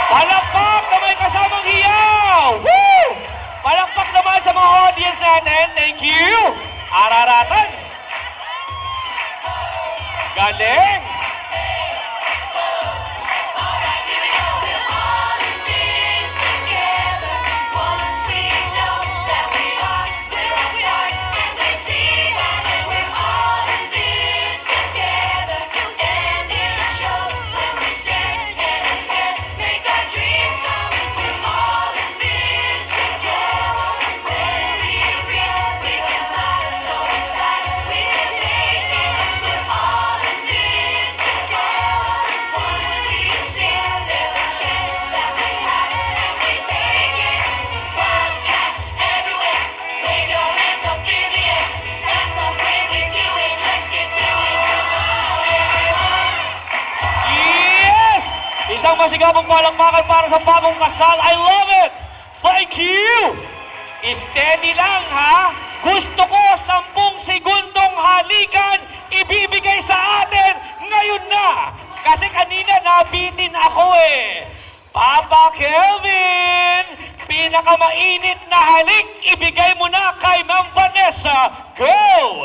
Palakpak na may kasamang hiyaw! Woo! Palakpak naman sa mga audience natin. Thank you! Araratan! Galing! Isang masigabong palakpakan para sa bagong kasal. I love it! Thank you! Steady lang, ha? Gusto ko 10 segundong halikan ibibigay sa atin ngayon na. Kasi kanina nabitin ako eh. Papa Kelvin, pinakamainit na halik, ibigay mo na kay Ma'am Vanessa. Go!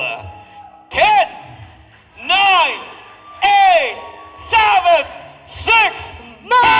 10, 9, 8, 7, 6, 5,